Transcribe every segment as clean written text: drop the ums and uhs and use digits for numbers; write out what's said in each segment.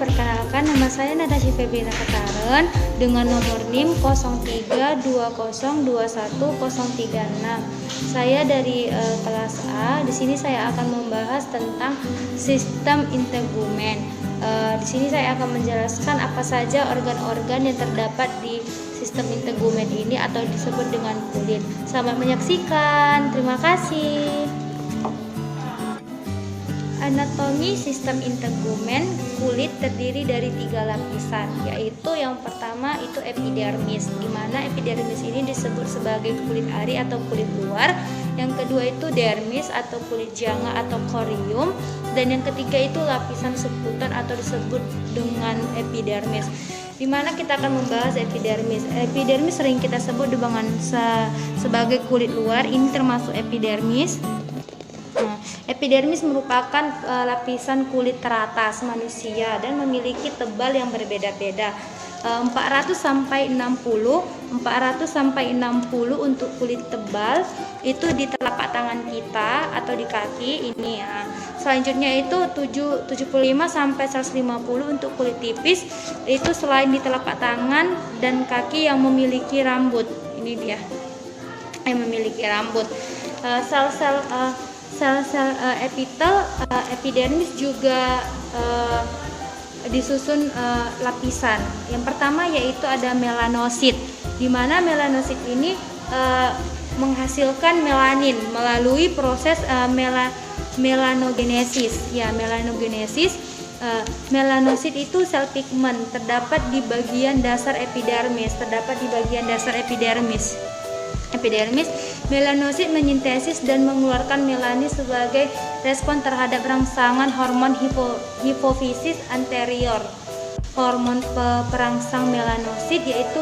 perkenalkan, nama saya Natasha Febrina Kataren dengan nomor NIM 0320210306. Saya dari kelas A. Di sini saya akan membahas tentang sistem integumen. Di sini saya akan menjelaskan apa saja organ-organ yang terdapat di sistem integumen ini atau disebut dengan kulit. Selamat menyaksikan. Terima kasih. Anatomi sistem integumen kulit terdiri dari 3 lapisan, yaitu yang pertama itu epidermis, di mana epidermis ini disebut sebagai kulit ari atau kulit luar. Yang kedua itu dermis atau kulit jangga atau corium, dan yang ketiga itu lapisan subkutan atau disebut dengan epidermis. Di mana kita akan membahas epidermis. Epidermis sering kita sebut dengan sebagai kulit luar, ini termasuk epidermis. Epidermis merupakan lapisan kulit teratas manusia dan memiliki tebal yang berbeda-beda. 400 sampai 60 untuk kulit tebal itu di telapak tangan kita atau di kaki ini ya. Selanjutnya itu 75 sampai 150 untuk kulit tipis, itu selain di telapak tangan dan kaki yang memiliki rambut. Ini dia yang memiliki rambut. Sel-sel epidermis juga disusun lapisan. Yang pertama yaitu ada melanosit, di mana melanosit ini menghasilkan melanin melalui proses melanogenesis. Ya, melanogenesis. Melanosit itu sel pigmen terdapat di bagian dasar epidermis. Melanosit menyintesis dan mengeluarkan melanin sebagai respon terhadap rangsangan hormon hipofisis anterior. Hormon perangsang melanosit yaitu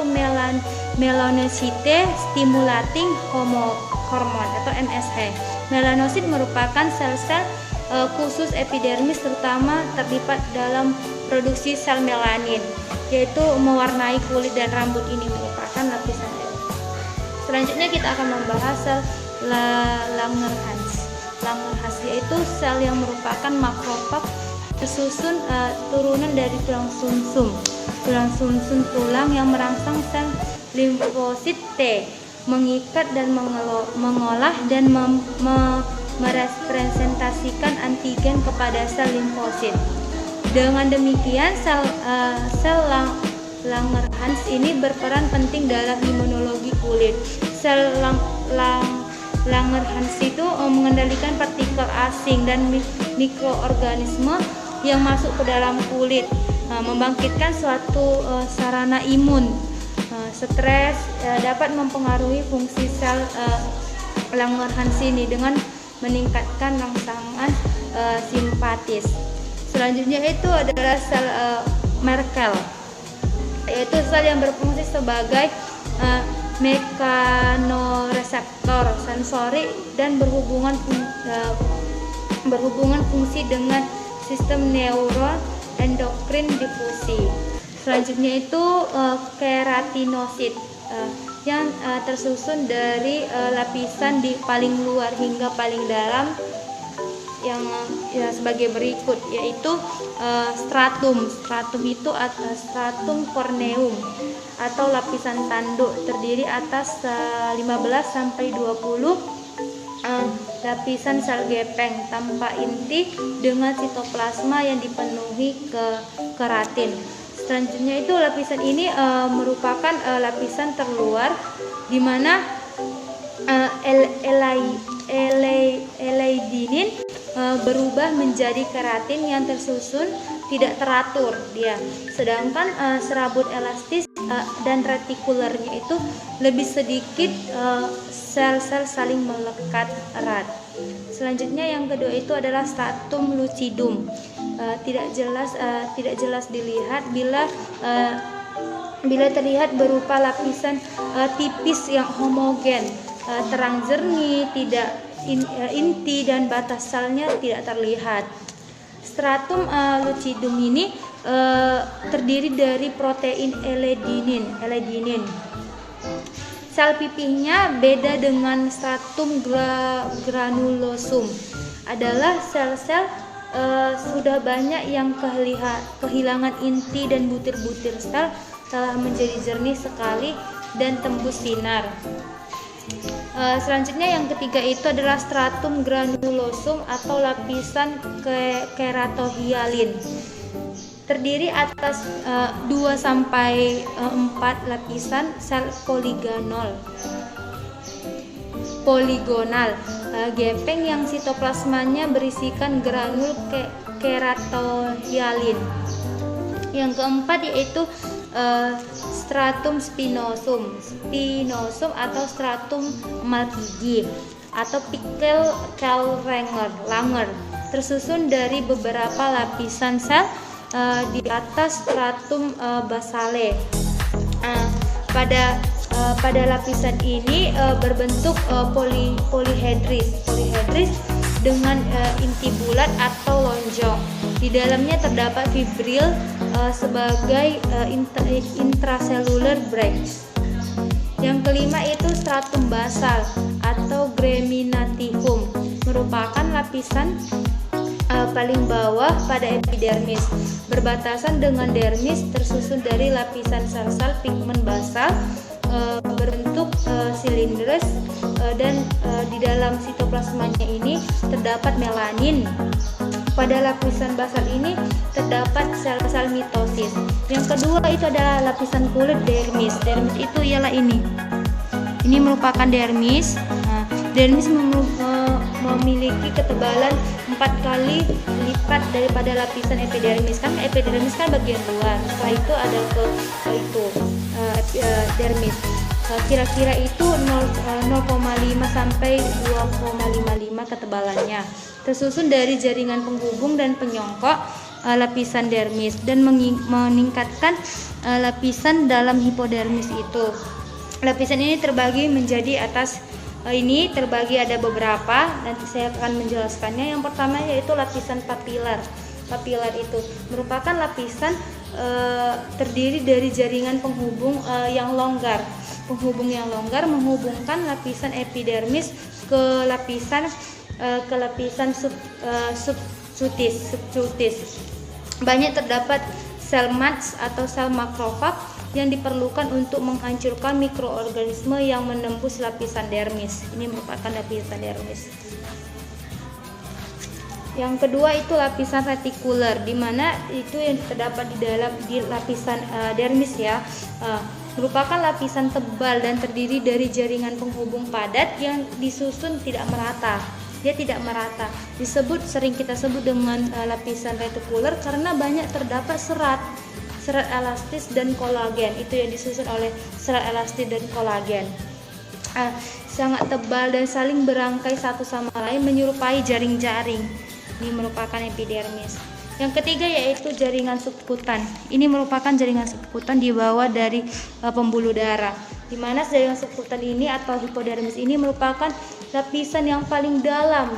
melanocyte stimulating hormone atau MSH. Melanosit merupakan sel-sel khusus epidermis terutama terlibat dalam produksi sel melanin, yaitu mewarnai kulit dan rambut. Ini merupakan lapisan. Selanjutnya kita akan membahas sel Langerhans, yaitu sel yang merupakan makrofag tersusun turunan dari tulang sumsum tulang yang merangsang sel limfosit T, mengikat dan mengolah dan merepresentasikan antigen kepada sel limfosit. Dengan demikian sel Langerhans ini berperan penting dalam imunologi kulit. Sel Langerhans itu mengendalikan partikel asing dan mikroorganisme yang masuk ke dalam kulit, membangkitkan suatu sarana imun. Stres dapat mempengaruhi fungsi sel Langerhans ini dengan meningkatkan rangsangan simpatis. Selanjutnya itu adalah sel Merkel, yaitu sel yang berfungsi sebagai mekanoreseptor sensori dan berhubungan fungsi dengan sistem neuroendokrin difusi. Selanjutnya itu keratinosit yang tersusun dari lapisan di paling luar hingga paling dalam yang sebagai berikut, yaitu stratum itu stratum corneum atau lapisan tanduk, terdiri atas 15 sampai 20 lapisan sel gepeng tanpa inti dengan sitoplasma yang dipenuhi keratin. Selanjutnya itu lapisan ini merupakan lapisan terluar di mana eladinin berubah menjadi keratin yang tersusun tidak teratur dia. Sedangkan serabut elastis dan retikulernya itu lebih sedikit, sel-sel saling melekat erat. Selanjutnya yang kedua itu adalah stratum lucidum. Tidak jelas dilihat bila terlihat berupa lapisan tipis yang homogen, terang jernih, tidak inti dan batas selnya tidak terlihat. Stratum lucidum ini terdiri dari protein eladinin. Sel pipihnya beda dengan stratum granulosum, adalah sel-sel sudah banyak yang kehilangan inti dan butir-butir sel telah menjadi jernih sekali dan tembus sinar. Selanjutnya yang ketiga itu adalah stratum granulosum atau lapisan keratohyalin. Terdiri atas 2-4 lapisan sel poligonal, gepeng yang sitoplasmanya berisikan granul keratohyalin. Yang keempat yaitu stratum spinosum atau stratum malpighi atau Pickel Langer, tersusun dari beberapa lapisan sel di atas stratum basale. Pada lapisan ini berbentuk polihedris dengan inti bulat atau lonjong. Di dalamnya terdapat fibril sebagai intracellular branch. Yang kelima itu stratum basal atau geminativum, merupakan lapisan paling bawah pada epidermis, berbatasan dengan dermis, tersusun dari lapisan sel-sel pigmen basal berbentuk silindris, dan di dalam sitoplasmanya ini terdapat melanin. Pada lapisan basal ini terdapat sel-sel mitosis. Yang kedua itu adalah lapisan kulit dermis. Dermis itu ialah ini. Ini merupakan dermis. Dermis memiliki ketebalan 4 kali lipat daripada lapisan epidermis. Kan epidermis kan bagian luar. Setelah itu ada dermis. Kira-kira itu 0,5 sampai 2,55 ketebalannya. Tersusun dari jaringan penghubung dan penyongkok lapisan dermis dan meningkatkan lapisan dalam hipodermis itu. Lapisan ini terbagi menjadi ini terbagi ada beberapa, nanti saya akan menjelaskannya. Yang pertama yaitu lapisan papilar. Papilar itu merupakan lapisan terdiri dari jaringan penghubung yang longgar. Penghubung yang longgar menghubungkan lapisan epidermis ke lapisan subcutis. Banyak terdapat sel Mats atau sel makrofag yang diperlukan untuk menghancurkan mikroorganisme yang menembus lapisan dermis. Ini merupakan lapisan dermis. Yang kedua itu lapisan retikuler, di mana itu yang terdapat di lapisan dermis ya. Merupakan lapisan tebal dan terdiri dari jaringan penghubung padat yang disusun tidak merata. Dia tidak merata. Sering kita sebut dengan lapisan retikuler karena banyak terdapat serat elastis dan kolagen. Itu yang disusun oleh serat elastis dan kolagen. Sangat tebal dan saling berangkai satu sama lain menyerupai jaring-jaring. Ini merupakan epidermis. Yang ketiga yaitu jaringan subkutan. Ini merupakan jaringan subkutan di bawah dari pembuluh darah. Di mana jaringan subkutan ini atau hipodermis ini merupakan lapisan yang paling dalam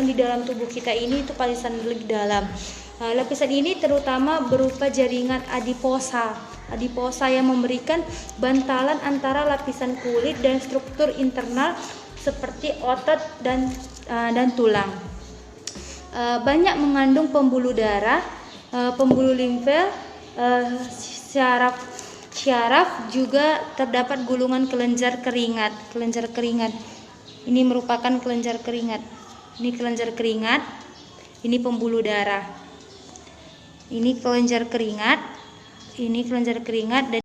di dalam tubuh kita ini, itu lapisan paling dalam. Lapisan ini terutama berupa jaringan adiposa yang memberikan bantalan antara lapisan kulit dan struktur internal seperti otot dan tulang. Banyak mengandung pembuluh darah, pembuluh limfe, syaraf, juga terdapat gulungan kelenjar keringat. Ini merupakan kelenjar keringat. Ini kelenjar keringat. Ini pembuluh darah. Ini kelenjar keringat. Dan